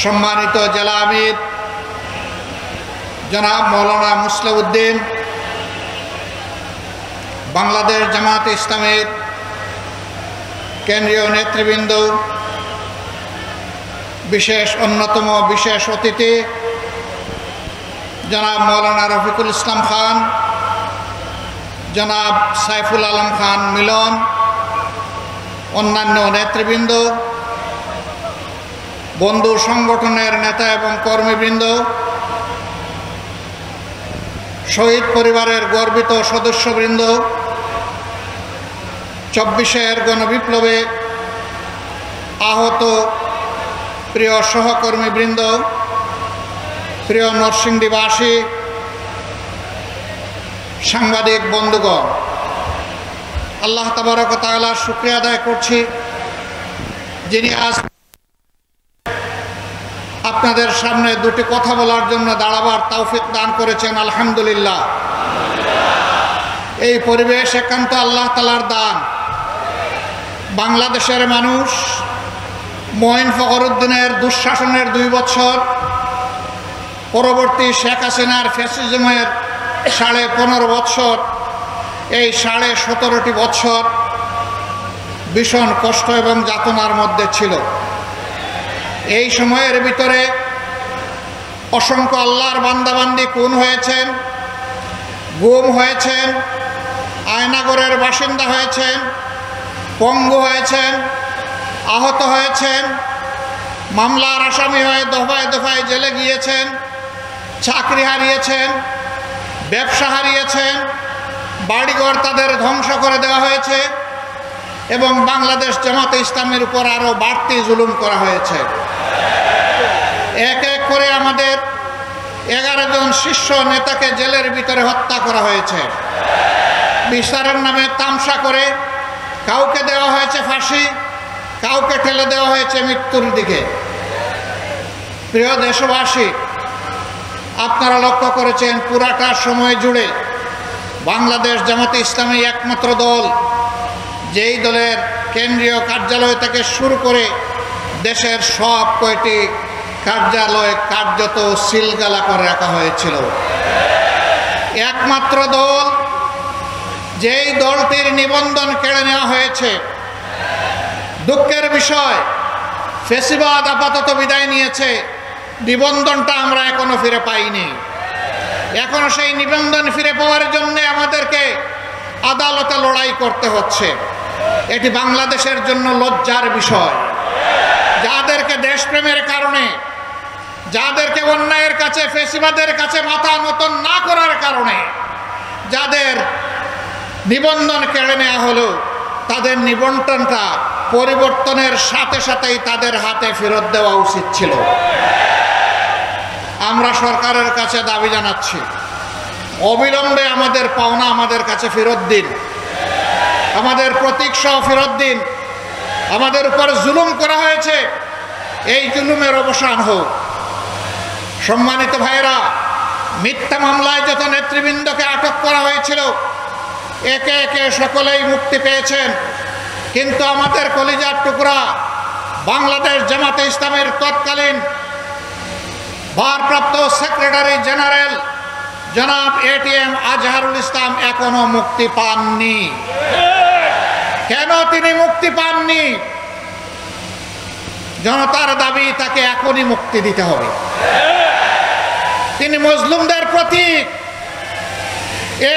সম্মানিত জেলা আমির জনাব মৌলানা মুসলিউদ্দিন, বাংলাদেশ জামাত ইসলামের কেন্দ্রীয় নেতৃবৃন্দ, অন্যতম বিশেষ অতিথি জনাব মৌলানা রফিকুল ইসলাম খান, জনাব সাইফুল আলম খান মিলন, অন্যান্য নেতৃবৃন্দ, বন্ধু সংগঠনের নেতা এবং কর্মীবৃন্দ, শহীদ পরিবারের গর্বিত সদস্যবৃন্দ, 24-এর গণবিপ্লবে আহত প্রিয় সহকর্মীবৃন্দ, প্রিয় নরসিংদীবাসী, সাংবাদিক বন্ধুগণ, আল্লাহ তাবারক ওয়া তাআলার শুকরিয়া আদায় করছি যিনি আজ আপনাদের সামনে দুটি কথা বলার জন্য দাঁড়াবার তৌফিক দান করেছেন। আলহামদুলিল্লাহ। এই পরিবেশ একান্ত আল্লাহ তাআলার দান। বাংলাদেশের মানুষ মঈন ফখরুদ্দিনের দুঃশাসনের 2 বছর, পরবর্তী শেখ হাসিনার ফ্যাসিজমের 15.5 বছর, এই 17.5 বছর ভীষণ কষ্ট এবং যাতনার মধ্যে ছিল। এই সময়ের ভিতরে অসংখ্য আল্লাহর বান্দাবান্দি খুন হয়েছেন, গুম হয়েছেন, আয়নাগরের বাসিন্দা হয়েছেন, পঙ্গু হয়েছেন, আহত হয়েছেন, মামলার আসামি হয়ে দফায় দফায় জেলে গিয়েছেন, চাকরি হারিয়েছেন, ব্যবসা হারিয়েছেন, বাড়িঘর তাদের ধ্বংস করে দেওয়া হয়েছে এবং বাংলাদেশ জামাতে ইসলামের উপর আরও বাড়তি জুলুম করা হয়েছে। এক এক করে আমাদের 11 জন শীর্ষ নেতাকে জেলের ভিতরে হত্যা করা হয়েছে। বিচারের নামে তামসা করে কাউকে দেওয়া হয়েছে ফাঁসি, কাউকে ঠেলে দেওয়া হয়েছে মৃত্যুর দিকে। প্রিয় দেশবাসী, আপনারা লক্ষ্য করেছেন পুরাটা সময় জুড়ে বাংলাদেশ জামাতে ইসলামী একমাত্র দল যেই দলের কেন্দ্রীয় কার্যালয় থেকে শুরু করে দেশের সব কয়টি কার্যালয় কার্যত সিলগালা করে রাখা হয়েছিল। একমাত্র দল যেই দলটির নিবন্ধন কেড়ে নেওয়া হয়েছে। দুঃখের বিষয়, ফ্যাসিবাদ আপাতত বিদায় নিয়েছে, নিবন্ধনটা আমরা এখনো ফিরে পাইনি। এখনো সেই নিবন্ধন ফিরে পাওয়ার জন্য আমাদেরকে আদালতে লড়াই করতে হচ্ছে। এটি বাংলাদেশের জন্য লজ্জার বিষয়। যাদেরকে দেশপ্রেমের কারণে, যাদেরকে অন্যায়ের কাছে, ফ্যাসিবাদের কাছে মাথা নতন না করার কারণে যাদের নিবন্ধন কেড়ে নেওয়া হলো, তাদের নিবন্ধনটা পরিবর্তনের সাথে সাথেই তাদের হাতে ফেরত দেওয়া উচিত ছিল। আমরা সরকারের কাছে দাবি জানাচ্ছি, অবিলম্বে আমাদের পাওনা আমাদের কাছে ফেরত দিন, আমাদের প্রতীকসহ ফেরত দিন। আমাদের উপর জুলুম করা হয়েছে, এই জুলুমের অবসান হোক। সম্মানিত ভাইরা, মিথ্যা মামলায় যত নেতৃবৃন্দকে আটক করা হয়েছিল একে একে সকলেই মুক্তি পেয়েছেন, কিন্তু আমাদের কলিজার টুকরা বাংলাদেশ জামাতে ইসলামের তৎকালীন ভারপ্রাপ্ত সেক্রেটারি জেনারেল জনাব ATM আজহারুল ইসলাম এখনো মুক্তি পাননি। কেন তিনি মুক্তি পাননি? জনতার দাবি তাকে এখনই মুক্তি দিতে হবে। তিনি মজলুমদের প্রতীক।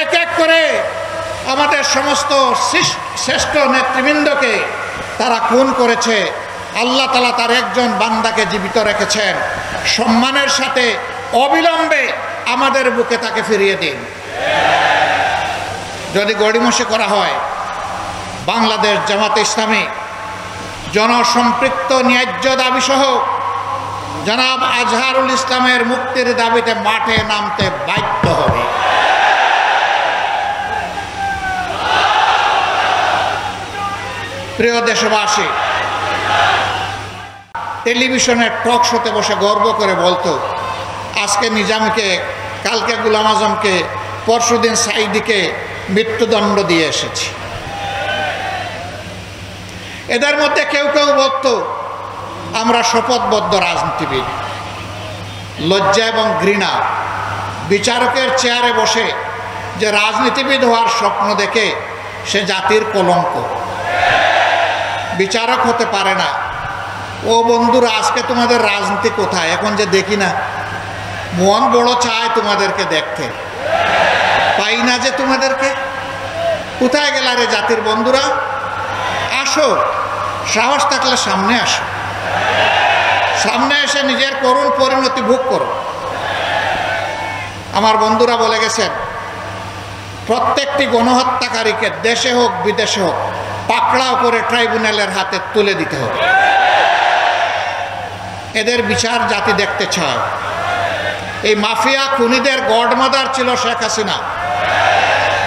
এক এক করে আমাদের সমস্ত শ্রেষ্ঠ নেতৃবৃন্দকে তারা খুন করেছে। আল্লাহ তাআলা তার একজন বান্দাকে জীবিত রেখেছেন। সম্মানের সাথে অবিলম্বে আমাদের বুকে তাকে ফিরিয়ে দিন। যদি গড়িমসি করা হয়, বাংলাদেশ জামাতে ইসলামী জনসম্পৃক্ত ন্যায্য দাবি সহ জনাব আজহারুল ইসলামের মুক্তির দাবিতে মাঠে নামতে বাধ্য হবে। প্রিয় দেশবাসী, টেলিভিশনের টক শোতে বসে গর্ব করে বলতো, আজকে নিজামকে, কালকে গোলাম আজমকে, পরশুদিন সাইদিকে মৃত্যুদণ্ড দিয়ে এসেছি। এদের মধ্যে কেউ কেউ বলতো আমরা শপথবদ্ধ রাজনীতিবিদ। লজ্জা এবং ঘৃণা, বিচারকের চেয়ারে বসে যে রাজনীতিবিদ হওয়ার স্বপ্ন দেখে সে জাতির কলঙ্ক, বিচারক হতে পারে না। ও বন্ধুরা, আজকে তোমাদের রাজনীতি কোথায়? এখন যে দেখি না, মন বড় চায় তোমাদেরকে দেখতে, পাই না যে তোমাদেরকে। কোথায় গেলা রে জাতির বন্ধুরা? আসো, সাহস থাকলে সামনে আসো, সামনে এসে নিজের করুণ পরিণতি ভোগ করো। আমার বন্ধুরা বলে গেছেন, প্রত্যেকটি গণহত্যাকারীকে দেশে হোক বিদেশে হোক পাকড়াও করে ট্রাইব্যুনালের হাতে তুলে দিতে হবে। এদের বিচার জাতি দেখতে চায়। এই মাফিয়া খুনিদের গডমাদার ছিল শেখ হাসিনা।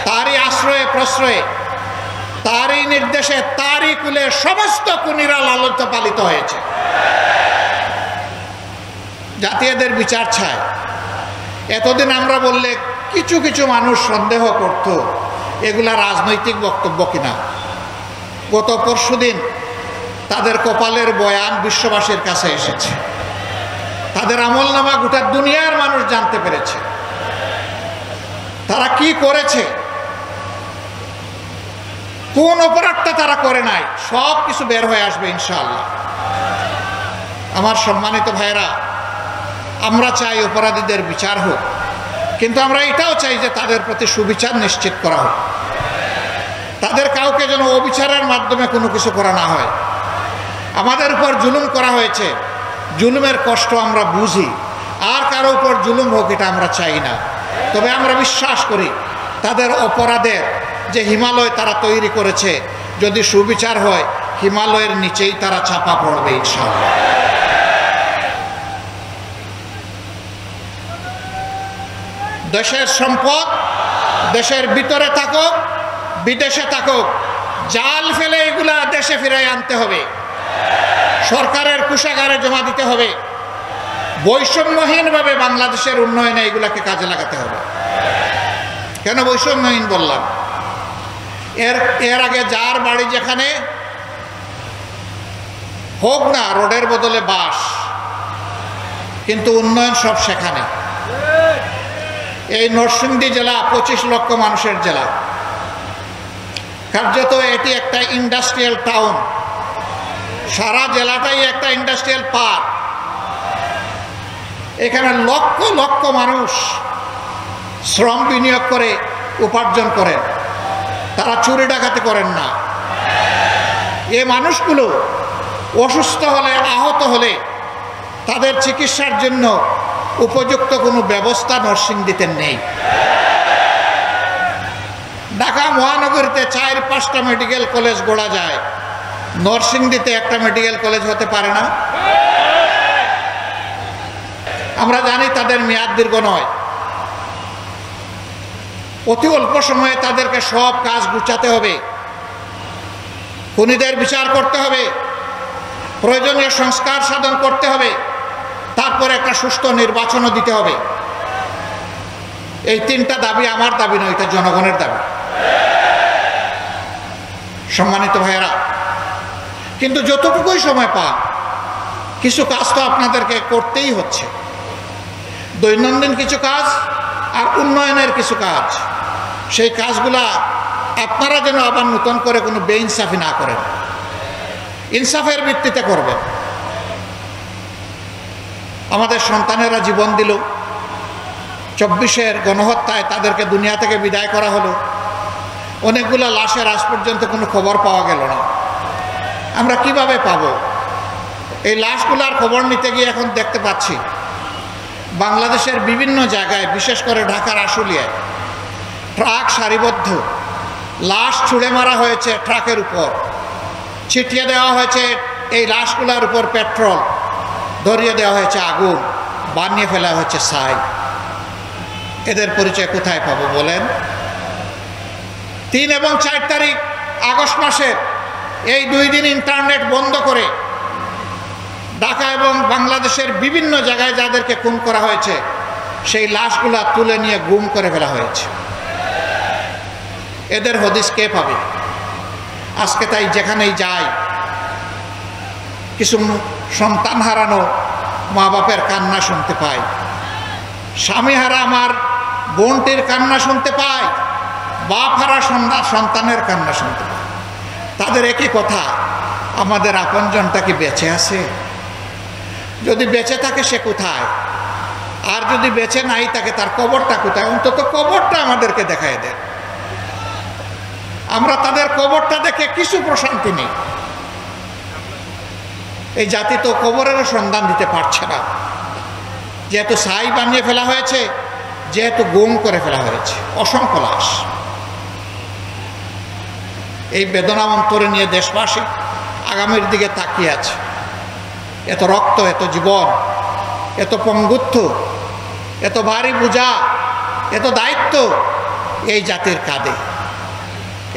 তারই আশ্রয়ে প্রশ্রয়ে, তারই নির্দেশে, তারই কুলে সমস্ত খুনিরা লালিত পালিত হয়েছে। জাতি এদের বিচার চায়। এতদিন আমরা বললে কিছু কিছু মানুষ সন্দেহ করত এগুলা রাজনৈতিক বক্তব্য কিনা। গত পরশুদিন তাদের কপালের বয়ান বিশ্ববাসীর কাছে এসেছে। তাদের আমলনামা গোটা দুনিয়ার মানুষ জানতে পেরেছে তারা কি করেছে, কোন অপরাধটা তারা করে নাই, সব কিছু বের হয়ে আসবে ইনশাআল্লাহ। আমার সম্মানিত ভাইরা, আমরা চাই অপরাধীদের বিচার হোক, কিন্তু আমরা এটাও চাই যে তাদের প্রতি সুবিচার নিশ্চিত করা হোক। তাদের কাউকে যেন অবিচারের মাধ্যমে কোনো কিছু করা না হয়। আমাদের উপর জুলুম করা হয়েছে, জুলুমের কষ্ট আমরা বুঝি, আর কারো উপর জুলুম হোক এটা আমরা চাই না। তবে আমরা বিশ্বাস করি তাদের অপরাধের যে হিমালয় তারা তৈরি করেছে, যদি সুবিচার হয় হিমালয়ের নিচেই তারা চাপা পড়বে ইনশাআল্লাহ। দেশের সম্পদ দেশের ভিতরে থাকুক বিদেশে থাকুক, জাল ফেলে এগুলা দেশে ফিরাই আনতে হবে, সরকারের কোষাগারে জমা দিতে হবে। বৈষম্যহীনভাবে বাংলাদেশের উন্নয়নে এগুলাকে কাজে লাগাতে হবে। কেন বৈষম্যহীন বললাম? এর আগে যার বাড়ি যেখানে হোক না রোডের বদলে বাস, কিন্তু উন্নয়ন সব সেখানে। এই নরসিংদী জেলা 25 লক্ষ মানুষের জেলা, কার্যত এটি একটা ইন্ডাস্ট্রিয়াল টাউন। সারা জেলাটাই একটা ইন্ডাস্ট্রিয়াল পার্ক। এখানে লক্ষ লক্ষ মানুষ শ্রম বিনিয়োগ করে উপার্জন করেন, তারা চুরি ডাকাতি করেন না। এই মানুষগুলো অসুস্থ হলে, আহত হলে তাদের চিকিৎসার জন্য উপযুক্ত কোনো ব্যবস্থা নরসিংদীতে নেই। ঢাকা মহানগরীতে 4-5টা মেডিকেল কলেজ গড়া যায়, নরসিংদীতে একটা মেডিকেল কলেজ হতে পারে না? আমরা জানি তাদের মেয়াদ দীর্ঘ নয়, অতি অল্প সময়ে তাদেরকে সব কাজ গুছাতে হবে। খুনিদের বিচার করতে হবে, প্রয়োজনীয় সংস্কার সাধন করতে হবে, তারপরে একটা সুষ্ঠু নির্বাচনও দিতে হবে। এই 3টা দাবি আমার দাবি নয়, এটা জনগণের দাবি। সম্মানিত ভাইয়েরা, কিন্তু যতটুকুই সময় পান কিছু কাজ তো আপনাদেরকে করতেই হচ্ছে। দৈনন্দিন কিছু কাজ আর উন্নয়নের কিছু কাজ, সেই কাজগুলা আপনারা যেন আবার নতুন করে কোনো বেইনসাফি না করেন, ইনসাফের ভিত্তিতে করবেন। আমাদের সন্তানেরা জীবন দিল, 24-এর গণহত্যায় তাদেরকে দুনিয়া থেকে বিদায় করা হলো, অনেকগুলো লাশের আজ পর্যন্ত কোনো খবর পাওয়া গেল না। আমরা কিভাবে পাব? এই লাশগুলার খবর নিতে গিয়ে এখন দেখতে পাচ্ছি বাংলাদেশের বিভিন্ন জায়গায়, বিশেষ করে ঢাকার আশুলিয়ায় ট্রাক সারিবদ্ধ, লাশ ছুঁড়ে মারা হয়েছে ট্রাকের উপর, ছিটিয়ে দেওয়া হয়েছে এই লাশগুলার উপর পেট্রোল, ধরিয়ে দেওয়া হয়েছে আগুন, বানিয়ে ফেলা হয়েছে ছাই। এদের পরিচয় কোথায় পাবো বলেন? 3 এবং 4 তারিখ আগস্ট মাসের এই 2 দিন ইন্টারনেট বন্ধ করে ঢাকা এবং বাংলাদেশের বিভিন্ন জায়গায় যাদেরকে খুন করা হয়েছে সেই লাশগুলা তুলে নিয়ে গুম করে ফেলা হয়েছে। এদের হদিস কে পাবে? আজকে তাই যেখানেই যাই কিছু সন্তান হারানো মা বাপের কান্না শুনতে পাই, স্বামী হারা আমার বোনটির কান্না শুনতে পাই, বাপ হারা সন্তানের কান্না শুনতে পাই। তাদের একই কথা, আমাদের আপনজনটা কি বেঁচে আছে? যদি বেঁচে থাকে সে কোথায়? আর যদি বেঁচে নাই থাকে তার কবরটা কোথায়? অন্তত কবরটা আমাদেরকে দেখায় দেন। আমরা তাদের কবরটা দেখে কিছু প্রশান্তি নেই। এই জাতি তো কবরেরও সন্ধান দিতে পারছে না, যেহেতু ছাই বানিয়ে ফেলা হয়েছে, যেহেতু গুম করে ফেলা হয়েছে অসংখ্য লাশ। এই বেদনা অন্তরে নিয়ে দেশবাসী আগামীর দিকে তাকিয়ে আছে। এত রক্ত, এত জীবন, এত পঙ্গুত্ব, এত ভারী বোঝা, এত দায়িত্ব এই জাতির কাঁধে।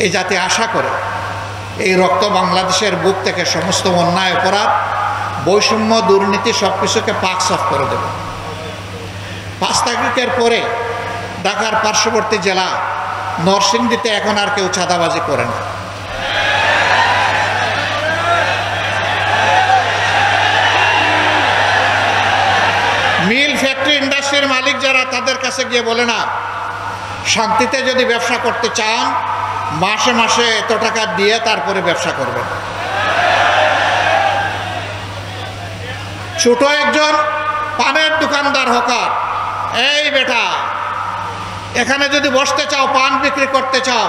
এই জাতি আশা করে এই রক্ত বাংলাদেশের বুক থেকে সমস্ত অন্যায়, অপরাধ, বৈষম্য, দুর্নীতি সব কিছুকে পাক সাফ করে দেবে। 5 তারিখের পরে ঢাকার পার্শ্ববর্তী জেলা নরসিংদীতে এখন আর কেউ চাঁদাবাজি করে না। মিল, ফ্যাক্টরি, ইন্ডাস্ট্রির মালিক যারা, তাদের কাছে গিয়ে বলে না, শান্তিতে যদি ব্যবসা করতে চান মাসে মাসে এত টাকা দিয়ে তারপরে ব্যবসা করবেন। ছোট একজন পানের দোকানদার, হকার, এই বেটা এখানে যদি বসতে চাও, পান বিক্রি করতে চাও,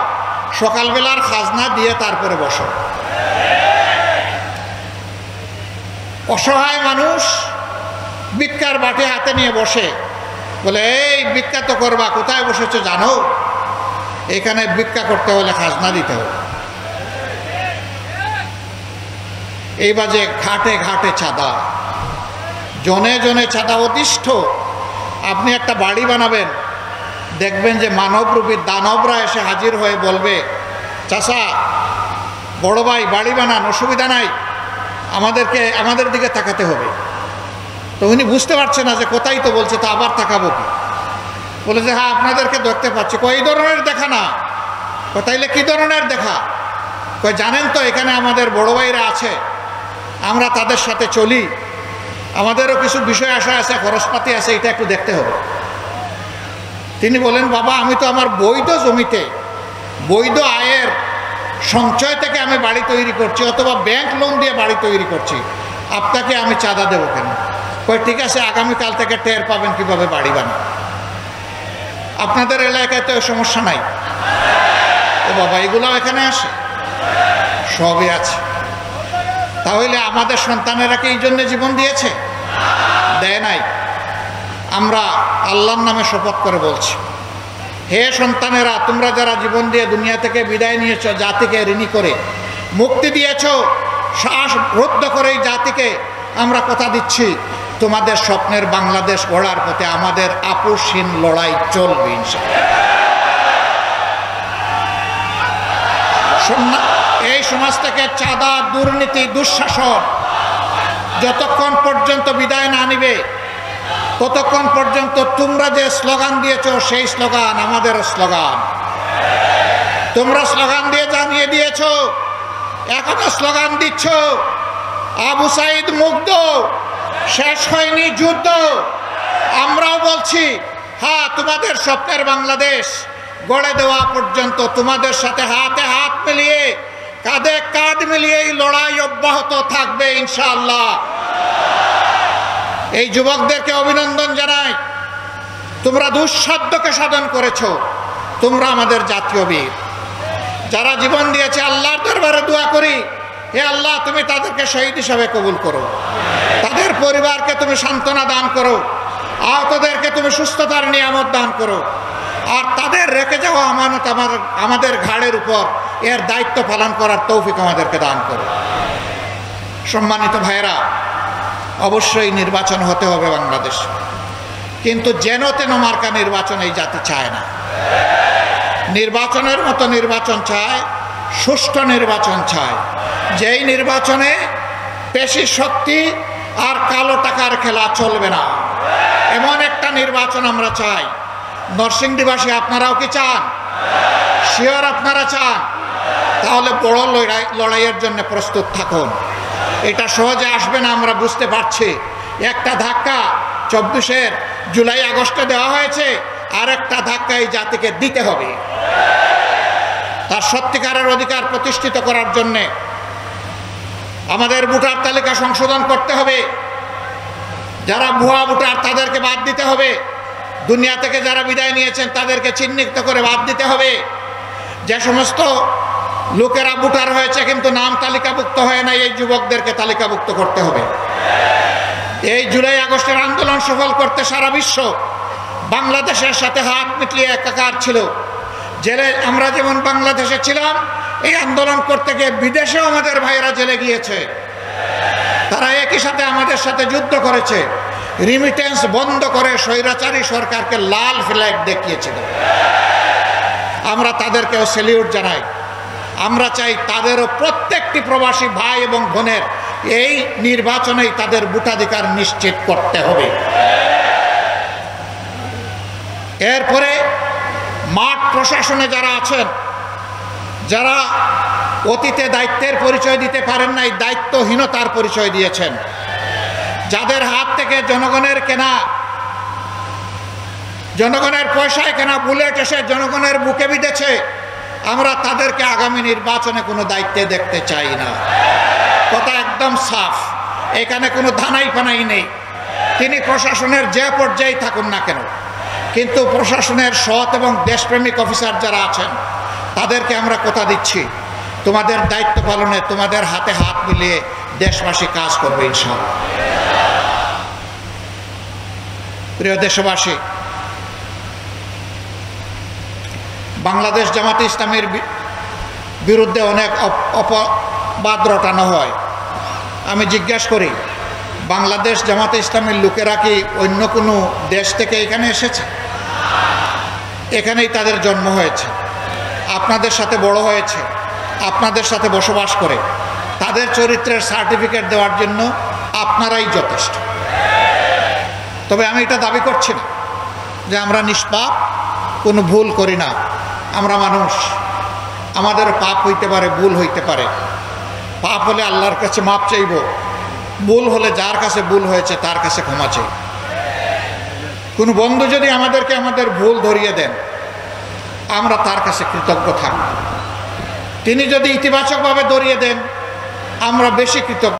সকালবেলার খাজনা দিয়ে তারপরে বসো। অসহায় মানুষ ভিক্ষার বাটি হাতে নিয়ে বসে, বলে এই ভিক্ষা তো করবা, কোথায় বসেছো জানো? এখানে ভিক্ষা করতে হলে খাজনা দিতে হবে। এই বাজে ঘাটে ঘাটে চাঁদা, জনে জনে চাঁদা অতিষ্ঠ। আপনি একটা বাড়ি বানাবেন, দেখবেন যে মানবরূপী দানবরা এসে হাজির হয়ে বলবে, চাচা, বড় ভাই বাড়ি বানান, অসুবিধা নাই, আমাদের দিকে তাকাতে হবে। তো উনি বুঝতে পারছে না যে কোথায় তো বলছে, তো আবার তাকাবো কি? বলে যে হ্যাঁ আপনাদেরকে দেখতে পাচ্ছি। কই ধরনের দেখা না? তাইলে কি ধরনের দেখা? কই জানেন তো এখানে আমাদের বড় ভাইরা আছে, আমরা তাদের সাথে চলি, আমাদেরও কিছু বিষয় আসা আছে, খরচপাতি আছে, এটা একটু দেখতে হবে। তিনি বলেন, বাবা আমি তো আমার বৈধ জমিতে বৈধ আয়ের সঞ্চয় থেকে আমি বাড়ি তৈরি করছি, অথবা ব্যাংক লোন দিয়ে বাড়ি তৈরি করছি, আপনাকে আমি চাঁদা দেবো কেন? কই ঠিক আছে, আগামীকাল থেকে টের পাবেন কিভাবে বাড়ি বানান। আপনাদের এলাকায় তো সমস্যা নাই। ও বাবা, এগুলাও এখানে আসে, সবই আছে। তাহলে আমাদের সন্তানেরা কি এই জন্য জীবন দিয়েছে? দেয় নাই। আমরা আল্লাহর নামে শপথ করে বলছি, হে সন্তানেরা, তোমরা যারা জীবন দিয়ে দুনিয়া থেকে বিদায় নিয়েছ, জাতিকে ঋণী করে মুক্তি দিয়েছ, শ্বাস রুদ্ধ করে এই জাতিকে আমরা কথা দিচ্ছি, তোমাদের স্বপ্নের বাংলাদেশ গড়ার পথে আমাদের আপোষহীন লড়াই চলবে ইনশাআল্লাহ। এই সমাজ থেকে চাঁদা, দুর্নীতি, দুঃশাসন যতক্ষণ পর্যন্ত বিদায় না নিবে, ততক্ষণ পর্যন্ত তোমরা যে স্লোগান দিয়েছ সেই স্লোগান আমাদের স্লোগান। তোমরা স্লোগান দিয়ে জানিয়ে দিয়েছ, এখনো স্লোগান দিচ্ছ, আবু সাইদ মুগ্ধ, শেষ হয়নি যুদ্ধ। আমরাও বলছি, হ্যাঁ তোমাদের স্বপ্নের বাংলাদেশ গড়ে দেওয়া পর্যন্ত তোমাদের সাথে হাতে হাত মিলিয়ে, কাঁধে কাঁধ মিলিয়ে এই লড়াই অব্যাহত থাকবে ইনশাআল্লাহ। এই যুবকদেরকে অভিনন্দন জানাই, তোমরা দুঃসাধ্যকে সাধন করেছ, তোমরা আমাদের জাতীয় বীর। যারা জীবন দিয়েছে, আল্লাহর দরবারে দোয়া করি, হে আল্লাহ তুমি তাদেরকে শহীদ হিসাবে কবুল করো, তাদের পরিবারকে তুমি সান্ত্বনা দান করো, আহতদেরকে তুমি সুস্থতার নিয়ামত দান করো, আর তাদের রেখে যাওয়া আমানত আমাদের ঘাড়ের উপর এর দায়িত্ব পালন করার তৌফিক আমাদেরকে দান করো। সম্মানিত ভাইরা, অবশ্যই নির্বাচন হতে হবে বাংলাদেশ, কিন্তু যেন তেন মার্কা নির্বাচন এই জাতি চায় না। নির্বাচনের মতো নির্বাচন চায়, সুষ্ঠু নির্বাচন চায়, যেই নির্বাচনে পেশি শক্তি আর কালো টাকার খেলা চলবে না, এমন একটা নির্বাচন আমরা চাই। নরসিংদীবাসী আপনারাও কি চান? শিওর আপনারা চান? তাহলে বড় লড়াইয়ের জন্য প্রস্তুত থাকুন। এটা সহজে আসবে না, আমরা বুঝতে পারছি। একটা ধাক্কা 24 জুলাই আগস্টে দেওয়া হয়েছে, আর একটা ধাক্কা এই জাতিকে দিতে হবে। তার সত্যিকারের অধিকার প্রতিষ্ঠিত করার জন্যে আমাদের ভোটার তালিকা সংশোধন করতে হবে। যারা ভুয়া ভোটার তাদেরকে বাদ দিতে হবে। দুনিয়া থেকে যারা বিদায় নিয়েছেন তাদেরকে চিহ্নিত করে বাদ দিতে হবে। যে সমস্ত লোকেরা ভোটার হয়েছে কিন্তু নাম তালিকাভুক্ত হয় না, এই যুবকদেরকে তালিকাভুক্ত করতে হবে। এই জুলাই আগস্টের আন্দোলন সফল করতে সারা বিশ্ব বাংলাদেশের সাথে হাত মিলিয়ে একাকার ছিল। জেলে আমরা যেমন বাংলাদেশে ছিলাম, এই আন্দোলন করতে গিয়ে বিদেশেও আমাদের ভাইয়েরা জেলে গিয়েছে। তারা একই সাথে আমাদের সাথে যুদ্ধ করেছে, রিমিটেন্স বন্ধ করে স্বৈরাচারী সরকারকে লাল ফ্ল্যাগ দেখিয়েছিল। আমরা তাদেরকেও স্যালিউট জানাই। আমরা চাই তাদেরও প্রত্যেকটি প্রবাসী ভাই এবং বোনের এই নির্বাচনেই তাদের ভোটাধিকার নিশ্চিত করতে হবে। এরপরে মাঠ প্রশাসনে যারা আছেন, যারা অতীতে দায়িত্বের পরিচয় দিতে পারেন নাই, দায়িত্বহীনতার পরিচয় দিয়েছেন, যাদের হাত থেকে জনগণের কেনা, জনগণের পয়সায় কেনা বুলেট এসে জনগণের বুকে বিঁধেছে, আমরা তাদেরকে আগামী নির্বাচনে কোনো দায়িত্বে দেখতে চাই না। কথা একদম সাফ, এখানে কোনো ধানাই পানাই নেই। তিনি প্রশাসনের যে পর্যায়ে থাকুন না কেন, কিন্তু প্রশাসনের সৎ এবং দেশপ্রেমিক অফিসার যারা আছেন তাদেরকে আমরা কথা দিচ্ছি, তোমাদের দায়িত্ব পালনে তোমাদের হাতে হাত মিলিয়ে দেশবাসী কাজ করবে ইনশাআল্লাহ। প্রিয় দেশবাসী, বাংলাদেশ জামাতে ইসলামীর বিরুদ্ধে অনেক অপবাদ রটানো হয়। আমি জিজ্ঞাসা করি, বাংলাদেশ জামাতে ইসলামীর লোকেরা কি অন্য কোনো দেশ থেকে এখানে এসেছে? এখানেই তাদের জন্ম হয়েছে, আপনাদের সাথে বড় হয়েছে, আপনাদের সাথে বসবাস করে। তাদের চরিত্রের সার্টিফিকেট দেওয়ার জন্য আপনারাই যথেষ্ট। তবে আমি এটা দাবি করছি না যে আমরা নিষ্পাপ, কোনো ভুল করি না। আমরা মানুষ, আমাদের পাপ হইতে পারে, ভুল হইতে পারে। পাপ হলে আল্লাহর কাছে মাপ চাইব, ভুল হলে যার কাছে ভুল হয়েছে তার কাছে ক্ষমা চাই। কোনো বন্ধু যদি আমাদেরকে আমাদের ভুল ধরিয়ে দেন, আমরা তার কাছে কৃতজ্ঞ থাকব। তিনি যদি ইতিবাচকভাবে ধরিয়ে দেন, আমরা বেশি কৃতজ্ঞ।